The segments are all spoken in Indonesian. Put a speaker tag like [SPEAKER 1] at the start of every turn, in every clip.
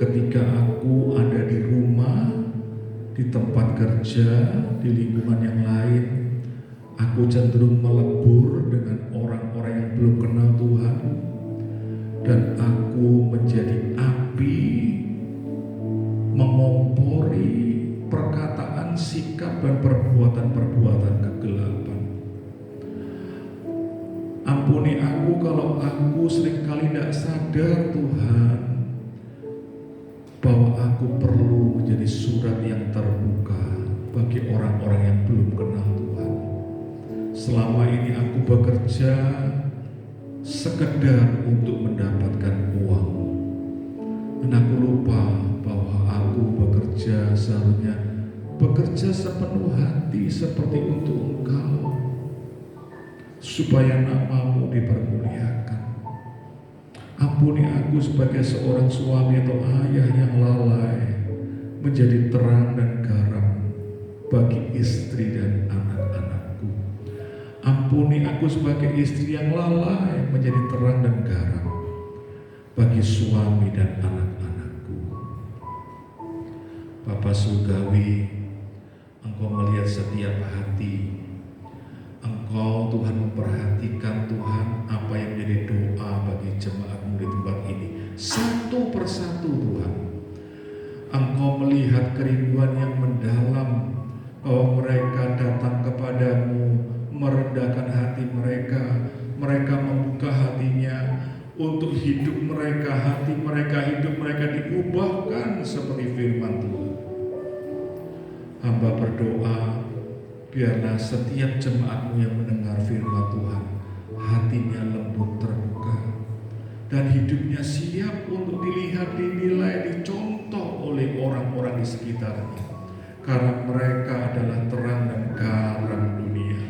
[SPEAKER 1] Ketika aku ada di rumah, di tempat kerja, di lingkungan yang lain, Aku cenderung melebur dengan orang-orang yang belum kenal Tuhan, dan aku menjadi api mengompori perkataan, sikap, dan perbuatan-perbuatan kegelapan. Ampuni aku kalau aku seringkali tidak sadar Tuhan, bahwa aku perlu menjadi surat yang terbuka bagi orang-orang yang belum kenal Tuhan. Selama ini aku bekerja sekedar untuk mendapatkan uang, dan aku lupa bahwa aku bekerja seharusnya bekerja sepenuh hati seperti untuk Engkau, supaya namamu dipermuliakan. Ampuni aku sebagai seorang suami atau ayah yang lalai menjadi terang dan garam bagi istri dan anak-anakku. Ampuni aku sebagai istri yang lalai menjadi terang dan garam bagi suami dan anak-anakku. Bapa Surgawi, Engkau melihat setiap hati. Engkau Tuhan memperhatikan Tuhan apa yang menjadi doa bagi jemaat-Mu di tempat ini. Satu persatu Tuhan, Engkau melihat kerinduan yang mendalam, bahwa mereka datang kepadamu, merendahkan hati mereka, mereka membuka hatinya untuk hidup mereka, hidup mereka diubahkan seperti firman Tuhan. Hamba berdoa, biarlah setiap jemaat-Mu yang mendengar firman Tuhan, hatinya lembut terbuka, dan hidupnya siap untuk dilihat, dinilai, dicontoh oleh orang-orang di sekitarnya, karena mereka adalah terang dan garam dunia.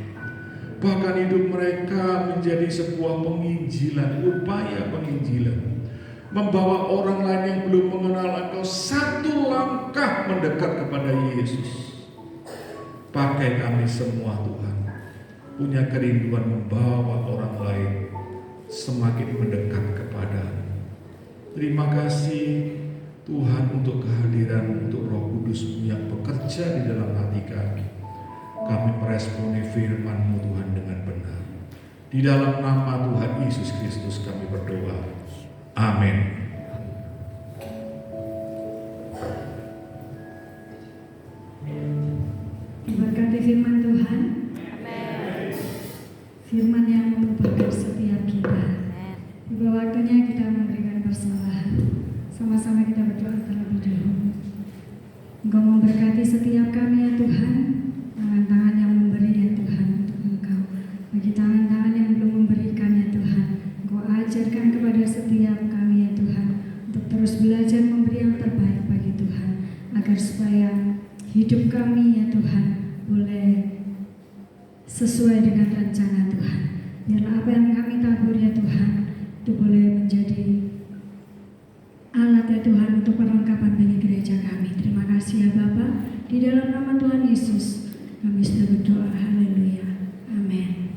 [SPEAKER 1] Bahkan hidup mereka menjadi sebuah penginjilan, upaya penginjilan, membawa orang lain yang belum mengenal Engkau satu langkah mendekat kepada Yesus. Pakai kami semua Tuhan, punya kerinduan membawa orang lain semakin mendekat kepada-Mu. Terima kasih Tuhan untuk kehadiran, untuk Roh Kudus-Mu yang bekerja di dalam hati kami. Kami meresponi firman-Mu Tuhan dengan benar. Di dalam nama Tuhan Yesus Kristus kami berdoa. Amin.
[SPEAKER 2] Diberkati firman Tuhan. Firman yang mengubahkan setiap kita. Tiba waktunya kita memberikan persembahan. Sama-sama kita berdoa terlebih dahulu. Engkau memberkati setiap kami ya Tuhan. Tangan-tangan yang memberi ya Tuhan untuk Engkau. Bagi tangan-tangan yang belum memberikan ya Tuhan, Engkau ajarkan kepada setiap kami ya Tuhan, untuk terus belajar memberi yang terbaik bagi Tuhan, agar supaya hidup kami ya Tuhan boleh sesuai dengan rencana Tuhan. Biarlah apa yang kami tabur ya Tuhan, itu boleh menjadi alat ya Tuhan untuk perlengkapan bagi gereja kami. Terima kasih ya Bapa. Di dalam nama Tuhan Yesus kami sudah berdoa. Haleluya. Amin.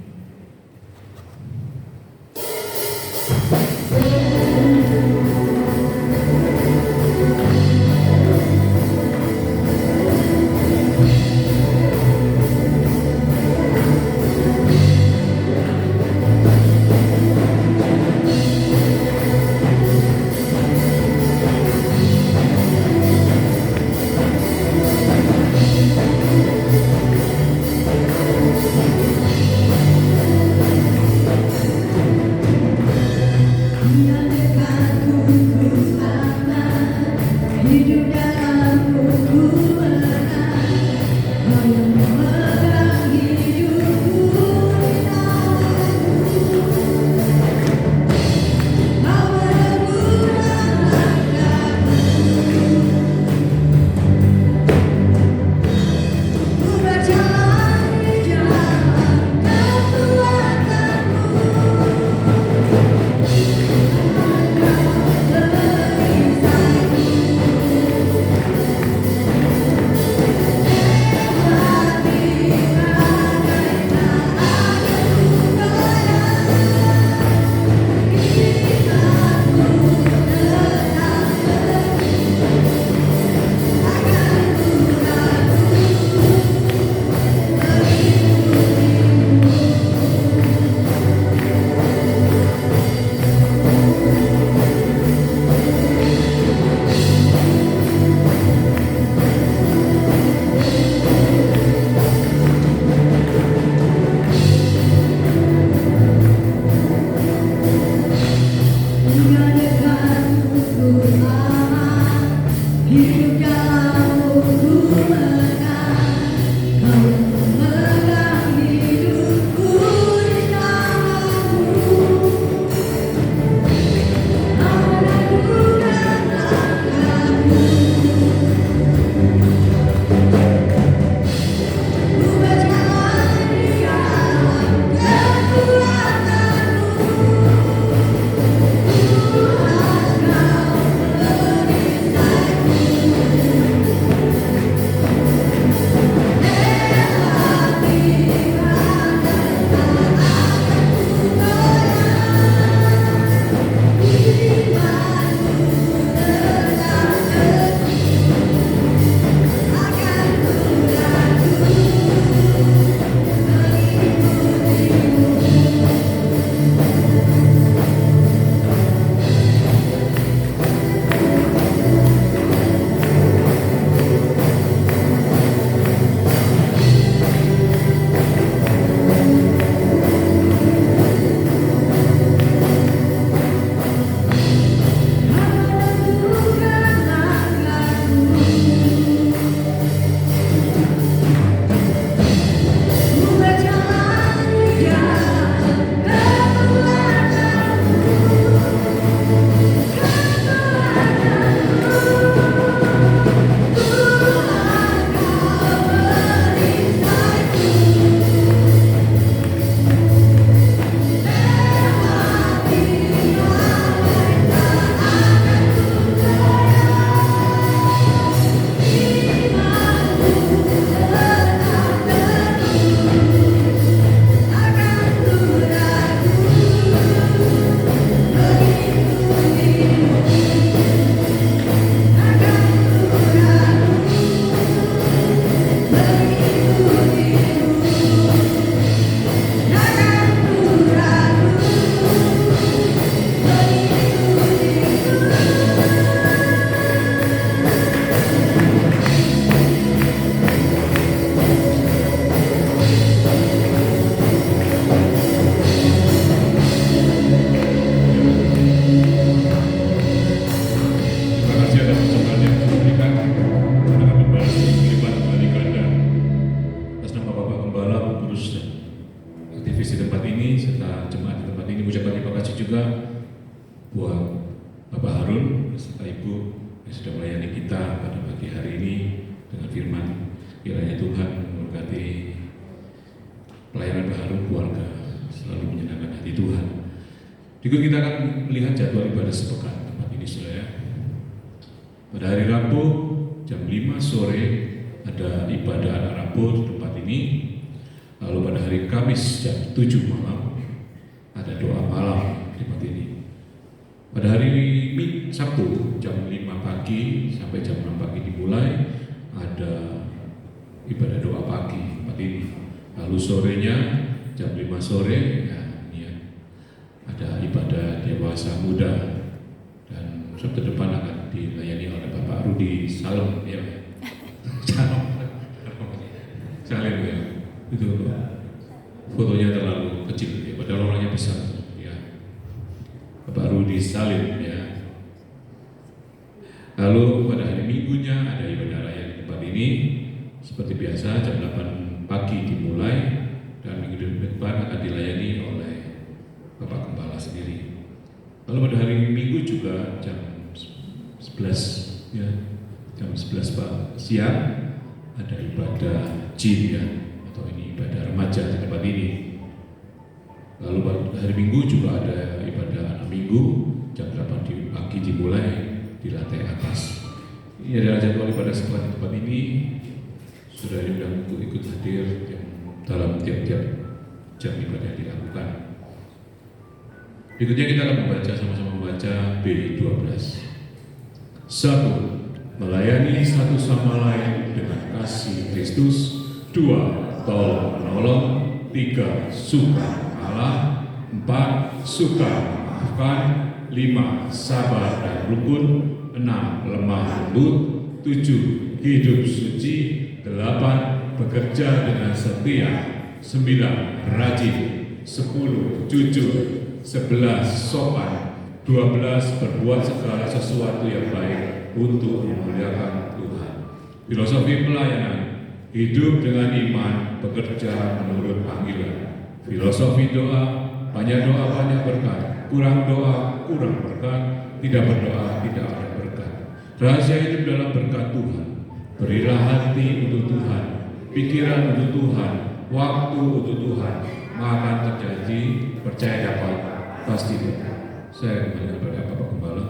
[SPEAKER 1] ini serta jemaat di tempat ini. Ucapan terima kasih juga buat Bapak Harun serta Ibu yang sudah melayani kita pada pagi hari ini dengan firman. Kiranya Tuhan memberkati pelayanan Pak Harun, keluarga selalu menyenangkan hati Tuhan. Berikut kita akan melihat jadwal ibadah sepekan tempat ini, saudara. Pada hari Rabu jam 5 sore ada ibadah anak Rabu di tempat ini. Lalu pada hari Kamis jam 7 malam ada doa malam di tempat ini. Pada hari Sabtu jam 5 pagi sampai jam 6 pagi dimulai ada ibadah doa pagi di tempat ini. Lalu sorenya jam 5 sore ada ibadah dewasa muda, dan Sabtu depan akan dilayani oleh Bapak Rudi Salem ya. Salim ya. Itu fotonya terlalu kecil ya, padahal orangnya besar ya. Bapak Rudi Salim ya. Lalu pada hari Minggunya ada ibadah raya di tempat ini. Seperti biasa jam 8 pagi dimulai, dan minggu depan akan dilayani oleh Bapak Gembala sendiri. Lalu pada hari Minggu juga jam 11 ya, jam 11 siang ada ibadah jin ya, atau ini ibadah remaja di tempat ini. Lalu pada hari Minggu juga ada ibadah anak Minggu jam 8 pagi dimulai di lantai atas. Ini adalah jadwal ibadah sekolah di tempat ini. Sudah diundang untuk ikut hadir dalam tiap-tiap jam ibadah yang dilakukan. Berikutnya kita akan sama-sama membaca B12. 1. Melayani satu sama lain dengan kasih Kristus. 2. Tolong menolong. 3. Suka Allah. 4. Suka memaafkan. 5. Sabar dan rukun. 6. Lemah lembut. 7. Hidup suci. 8. Bekerja dengan setia. 9. Rajin. 10. Jujur. 11. Sopan. 12. Berbuat segala sesuatu yang baik untuk memuliakan Tuhan. Filosofi pelayanan: hidup dengan iman, bekerja menurut panggilan. Filosofi doa: banyak doa banyak berkat, kurang doa kurang berkat, tidak berdoa tidak ada berkat. Rahasia hidup dalam berkat Tuhan: berilah hati untuk Tuhan, pikiran untuk Tuhan, waktu untuk Tuhan, maka akan terjadi. Percaya dapat, pasti dapat. Saya kembali kepada Bapak Gembala.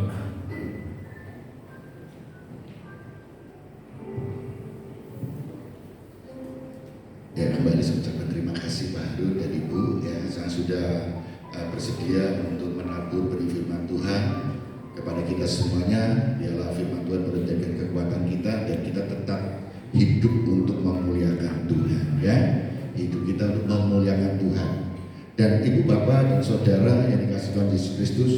[SPEAKER 3] Ya, kembali saya ucapkan terima kasih Pak Harun dan Ibu ya, yang sudah bersedia untuk menabur benih firman Tuhan kepada kita semuanya. Biarlah firman Tuhan menjadikan kekuatan kita dan kita tetap hidup untuk memuliakan Tuhan ya. Hidup kita untuk memuliakan Tuhan. Dan Ibu Bapak dan Saudara yang dikasih Tuhan Yesus Kristus,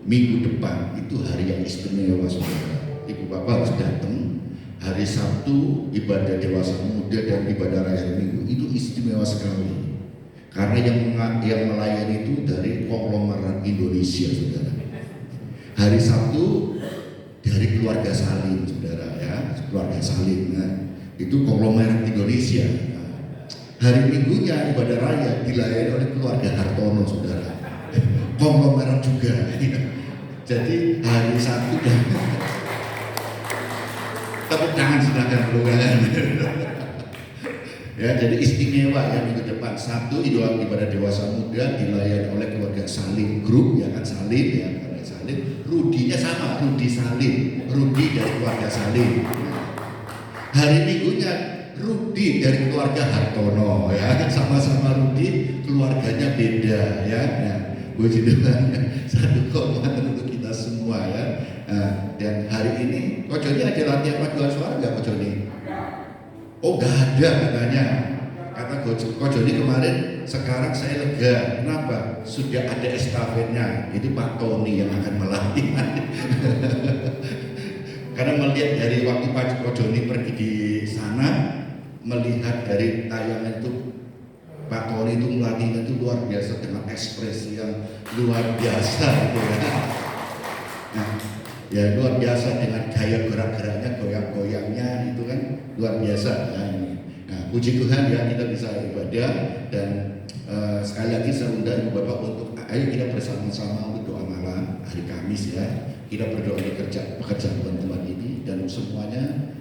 [SPEAKER 3] minggu depan itu hari yang istimewa saudara. Ibu Bapak harus datang. Hari Sabtu ibadah dewasa muda dan ibadah raya Minggu itu istimewa sekali. Karena yang melayani itu dari konglomerat Indonesia saudara. Hari Sabtu dari keluarga Salim saudara ya, keluarga Salim itu konglomerat Indonesia. Hari Minggunya ibadah raya dilayani oleh keluarga Hartono saudara, konglomerat juga ya. Jadi hari Sabtu dan tepuk tangan silakan pelukangan. Ya, jadi istimewa ya minggu depan. Sabtu ibadah dewasa muda dilayani oleh keluarga Salim Group ya kan, Salim ya, keluarga Salim. Rudinya sama, Rudi Salim, Rudi dari keluarga Salim. Hari Minggunya Rudi dari keluarga Hartono ya, sama-sama Rudi, keluarganya beda ya. Nah, puji Tuhan, satu komandan untuk kita semua ya. Dan hari ini Ko Joni ada latihan paduan suara nggak Ko Joni? Oh nggak ada katanya. Kata Ko Joni kemarin, sekarang saya lega. Kenapa? Sudah ada estafetnya. Jadi Pak Tony yang akan melatih. Karena melihat dari waktu Pak Ko Joni pergi di sana, melihat dari tayangan itu Pak Tony itu melatihnya itu luar biasa dengan ekspresi yang luar biasa gitu ya. Nah, ya luar biasa dengan gaya gerak-geraknya, goyang-goyangnya itu kan luar biasa ya ini. Nah, puji Tuhan ya kita bisa ibadah dan sekali lagi saya undang Ibu Bapak untuk ayo kita bersama-sama untuk doa malam hari Kamis ya. Kita berdoa untuk pekerjaan teman-teman ini dan semuanya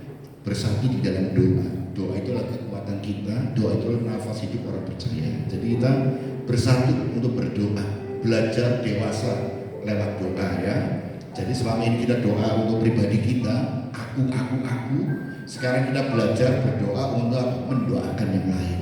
[SPEAKER 3] bersatu di dalam doa. Doa itulah kekuatan kita, doa itulah nafas hidup orang percaya. Jadi kita bersatu untuk berdoa, belajar dewasa lewat doa ya. Jadi selama ini kita doa untuk pribadi kita, aku. Sekarang kita belajar berdoa untuk mendoakan yang lain.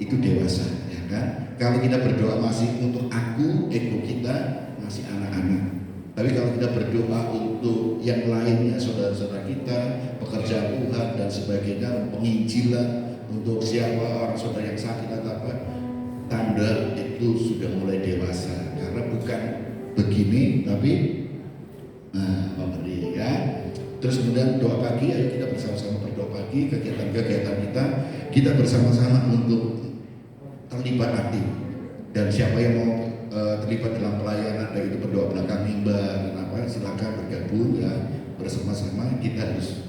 [SPEAKER 3] Itu dewasa, ya kan? Kalau kita berdoa masih untuk aku, ego kita masih anak-anak. Tapi kalau kita berdoa untuk yang lainnya, saudara-saudara kita, pekerjaan Tuhan dan sebagainya, penginjilan untuk siapa orang saudara yang sakit atau apa, tanda itu sudah mulai dewasa. Karena bukan begini, tapi memberi ya. Terus kemudian doa pagi, ayo kita bersama-sama berdoa pagi, kegiatan-kegiatan kita bersama-sama untuk terlibat aktif. Dan siapa yang mau terlibat dalam pelayanan, baik itu berdoa belakang mimbar dan apa, silakan bergabung ya bersama-sama. Kita harus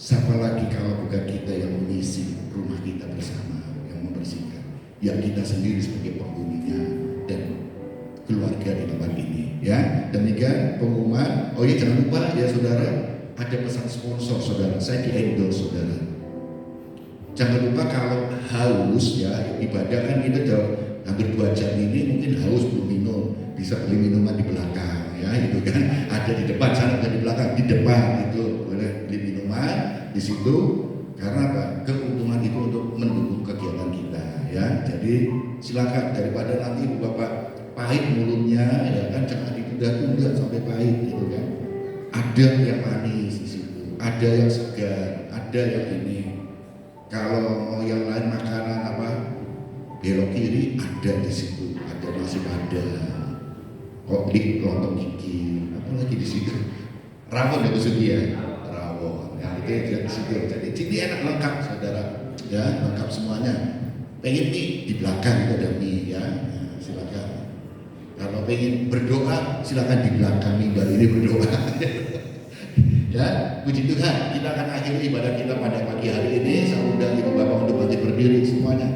[SPEAKER 3] siapa lagi kalau bukan kita yang mengisi rumah kita bersama, yang membersihkan, yang kita sendiri sebagai penghuninya dan keluarga di tempat ini ya. Demikian pengumuman. Oh iya, jangan lupa ya saudara, ada pesan sponsor saudara, saya di endorse saudara. Jangan lupa kalau haus ya, ibadah kan kita jauh hampir 2 jam ini, mungkin haus belum minum, bisa beli minuman di belakang ya, itu kan ada di depan sana, bukan di belakang, di depan itu boleh beli minuman di situ. Karena apa? Keuntungan itu untuk mendukung kegiatan kita ya. Jadi silakan, daripada nanti Ibu Bapak pahit mulutnya ya kan, jangan ditunda-tunda sampai pahit gitu kan. Ada yang manis di situ, ada yang segar, ada yang ini. Kalau yang lain makanan apa belok kiri, ada di situ, ada nasi padang, koklik, lontong gigi, apa lagi di situ, rawon ya maksudnya ya, rawon, ya itu yang di situ. Jadi ini enak, lengkap saudara, ya lengkap semuanya. Pengen mie di belakang itu ada mie ya, nah, silakan. Kalau pengen berdoa, silakan di belakang mimbar ini berdoa. Ya, puji Tuhan, kita akan akhiri ibadah kita pada pagi hari ini. Saya undang Ibu Bapak untuk bangkit berdiri semuanya.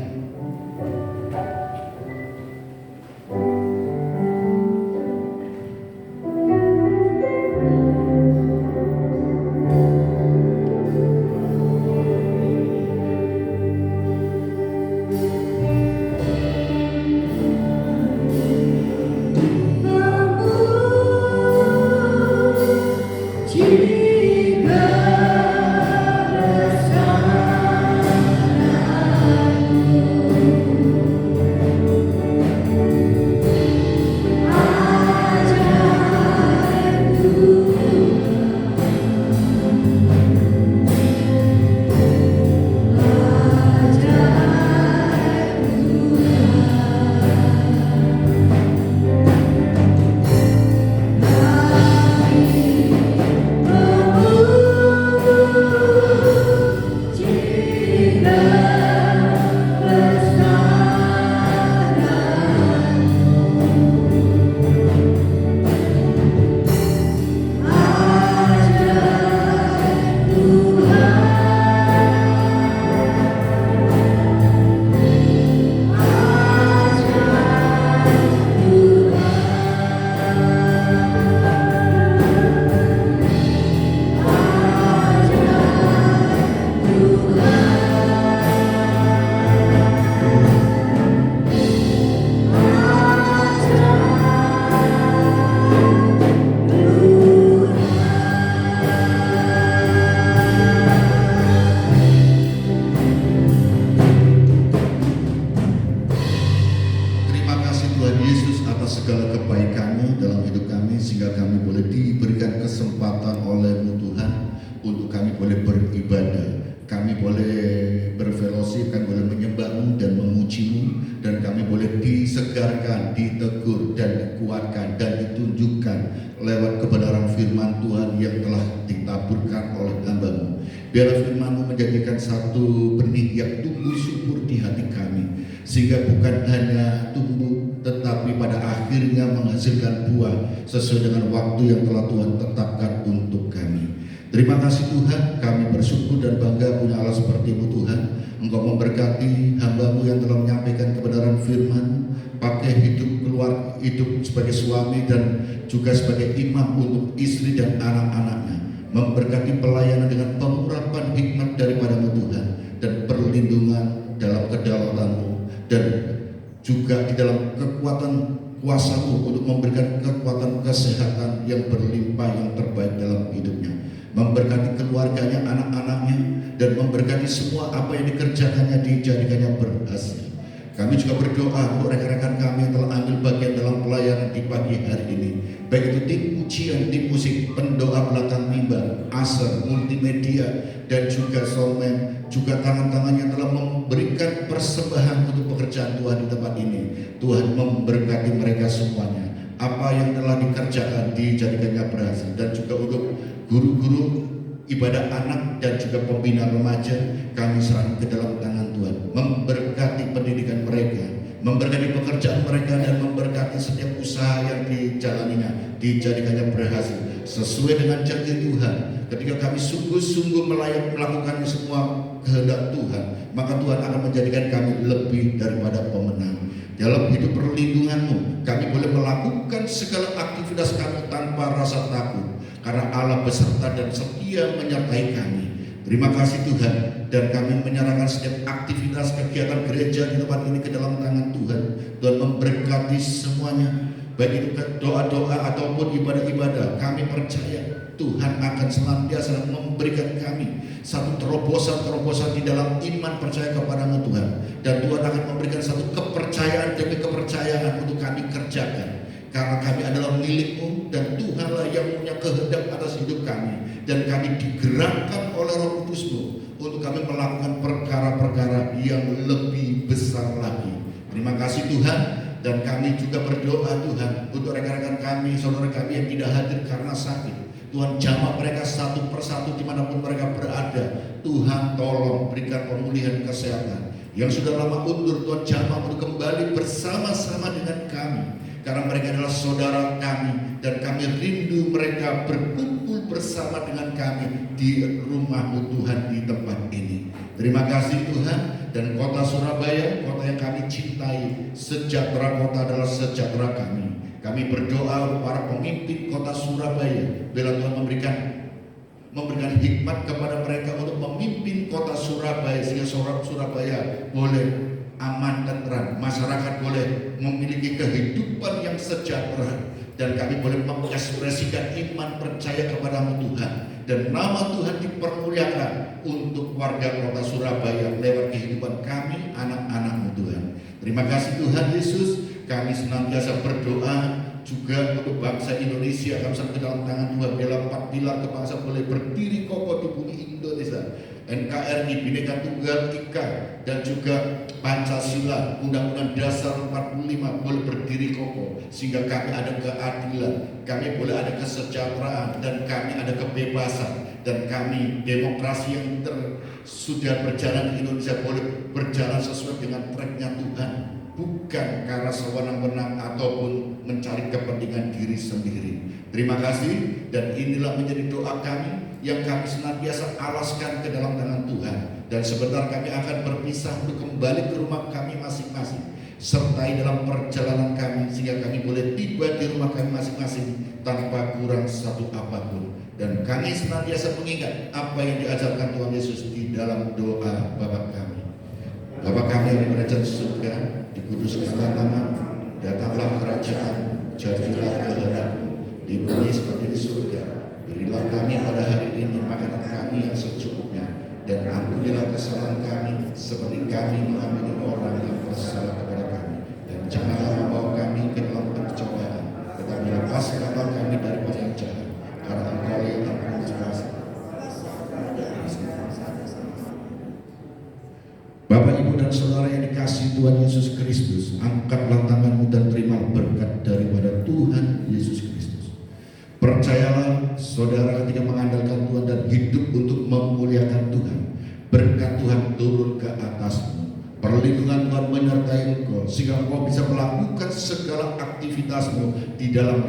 [SPEAKER 3] Biarlah firman-Mu menjadikan satu benih yang tumbuh subur di hati kami, sehingga bukan hanya tumbuh tetapi pada akhirnya menghasilkan buah sesuai dengan waktu yang telah Tuhan tetapkan untuk kami. Terima kasih Tuhan, kami bersyukur dan bangga punya Allah seperti-Mu Tuhan. Engkau memberkati hamba-Mu yang telah menyampaikan kebenaran firman, pakai hidup sebagai suami dan juga sebagai imam untuk istri dan anak-anaknya. Memberkati pelayanan dengan pengurapan hikmat daripada-Mu Tuhan, dan perlindungan dalam kedaulatan-Mu, dan juga di dalam kekuatan kuasa-Mu untuk memberikan kekuatan kesehatan yang berlimpah, yang terbaik dalam hidupnya. Memberkati keluarganya, anak-anaknya, dan memberkati semua apa yang dikerjakannya, dijadikannya berhasil. Kami juga berdoa untuk rekan-rekan kami yang telah ambil bagian dalam pelayanan di pagi hari ini, baik itu tim ujian, tim musik, pendoa belakang mimbar, aser, multimedia, dan juga soundman, juga tangan-tangan yang telah memberikan persembahan untuk pekerjaan Tuhan di tempat ini. Tuhan memberkati mereka semuanya. Apa yang telah dikerjakan dijadikannya berhasil, dan juga untuk guru-guru ibadah anak dan juga pembina remaja, kami serahkan ke dalam tangan Tuhan. Memberkati pendidikan mereka, memberkati pekerjaan mereka, dan memberkati setiap usaha yang dijalaninya, dijadikannya berhasil sesuai dengan janji Tuhan. Ketika kami sungguh-sungguh melakukan semua kehendak Tuhan, maka Tuhan akan menjadikan kami lebih daripada pemenang. Dalam hidup perlindungan-Mu, kami boleh melakukan segala aktivitas kami tanpa rasa takut, karena Allah beserta dan setia menyertai kami. Terima kasih Tuhan, dan kami menyerahkan setiap aktivitas kegiatan gereja di tempat ini ke dalam tangan Tuhan. Tuhan memberkati semuanya, baik itu doa-doa ataupun ibadah-ibadah. Kami percaya Tuhan akan senantiasa memberikan kami satu terobosan-terobosan di dalam iman percaya kepada-Mu Tuhan, dan Tuhan akan memberikan satu kepercayaan demi kepercayaan untuk kami kerjakan. Karena kami adalah milik-Mu, dan Tuhanlah yang punya kehendak atas hidup kami, dan kami digerakkan oleh Roh Kudus-Mu untuk kami melakukan perkara-perkara yang lebih besar lagi. Terima kasih Tuhan, dan kami juga berdoa Tuhan untuk rekan-rekan kami, saudara kami yang tidak hadir karena sakit. Tuhan jamah mereka satu persatu dimanapun mereka berada. Tuhan tolong berikan pemulihan kesehatan. Yang sudah lama undur, Tuhan jamah untuk kembali bersama-sama dengan kami, karena mereka adalah saudara kami, dan kami rindu mereka berkumpul bersama dengan kami di rumah-Mu Tuhan di tempat ini. Terima kasih Tuhan. Dan kota Surabaya, kota yang kami cintai, sejahtera kota adalah sejahtera kami. Kami berdoa untuk para pemimpin kota Surabaya, bila Tuhan memberikan hikmat kepada mereka untuk memimpin kota Surabaya, sehingga Surabaya boleh aman dan terang, masyarakat boleh memiliki kehidupan yang sejahtera, dan kami boleh mengekspresikan iman percaya kepada-Mu Tuhan, dan nama Tuhan dipermuliakan untuk warga kota Surabaya lewat kehidupan kami, anak-anak-Mu Tuhan. Terima kasih Tuhan Yesus. Kami senantiasa berdoa juga untuk bangsa Indonesia. Kami serahkan ke dalam tangan Tuhan. Dalam 4 pilar kebangsaan boleh berdiri kokoh di bumi Indonesia. NKRI, Bhinneka Tunggal Ika, dan juga Pancasila, Undang-Undang Dasar 45 boleh berdiri kokoh, sehingga kami ada keadilan, kami boleh ada kesejahteraan, dan kami ada kebebasan, dan kami demokrasi yang sudah berjalan di Indonesia boleh berjalan sesuai dengan tracknya Tuhan, bukan karena sewenang-wenang ataupun mencari kepentingan diri sendiri. Terima kasih, dan inilah menjadi doa kami yang kami senantiasa alaskan ke dalam tangan Tuhan. Dan sebentar kami akan berpisah untuk kembali ke rumah kami masing-masing. Sertai dalam perjalanan kami, sehingga kami boleh tiba di rumah kami masing-masing tanpa kurang satu apapun. Dan kami senantiasa mengingat apa yang diajarkan Tuhan Yesus di dalam doa Bapa kami. Bapa kami yang berada di surga, dikuduskanlah namamu, datanglah kerajaan, jadilah kehendak-Mu di bumi seperti di surga. Berilah kami pada hari ini makanan kami yang secukupnya, dan ampunilah kesalahan kami seperti kami mengampuni orang yang bersalah kepada kami. Dan janganlah membawa kami ke dalam pencobaan, tetapi lepaskanlah kami daripada yang jahat, karena Engkau yang akan kuasa. Bapak, Ibu, dan Saudara yang dikasihi Tuhan Yesus Kristus, angkatlah tanganmu dan terima berkat daripada Tuhan Yesus Kristus. Percayalah saudara, ketika mengandalkan Tuhan dan hidup untuk memuliakan Tuhan, berkat Tuhan turun ke atasmu, perlindungan Tuhan menyertai engkau, sehingga engkau bisa melakukan segala aktivitasmu di dalam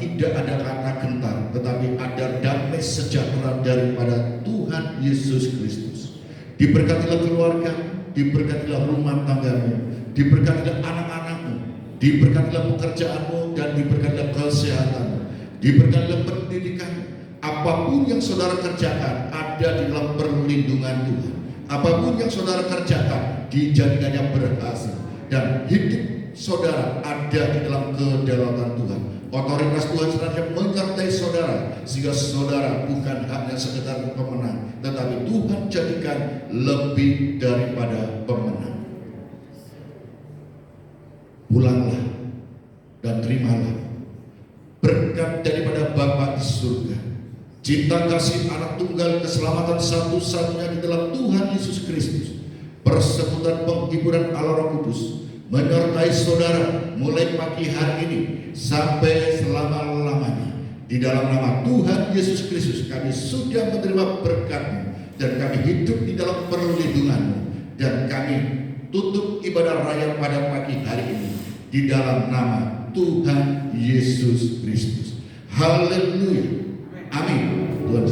[SPEAKER 3] tidak ada kata gentar, tetapi ada damai sejahtera daripada Tuhan Yesus Kristus. Diberkatilah keluarga, diberkatilah rumah tanggamu, diberkatilah anak-anakmu, diberkatilah pekerjaanmu, dan diberkatilah kesehatanmu, diberkatilah pendidikanmu. Apapun yang saudara kerjakan ada di dalam perlindungan Tuhan. Apapun yang saudara kerjakan dijadikannya berhasil, dan hidup saudara ada di dalam kedaulatan Tuhan. Otoritas Tuhan senantiasa menyertai saudara, sehingga saudara bukan hanya sekedar pemenang, tetapi Tuhan jadikan lebih daripada pemenang. Pulanglah dan terimalah berkat daripada Bapa di surga, cinta kasih anak tunggal, keselamatan satu-satunya di dalam Tuhan Yesus Kristus, persekutuan penghiburan Allah Roh Kudus menyertai saudara mulai pagi hari ini sampai selama-lamanya. Di dalam nama Tuhan Yesus Kristus kami sudah menerima berkat-Mu, dan kami hidup di dalam perlindungan-Mu, dan kami tutup ibadah raya pada pagi hari ini di dalam nama Tuhan Yesus Kristus. Haleluya. Amin. Tuhan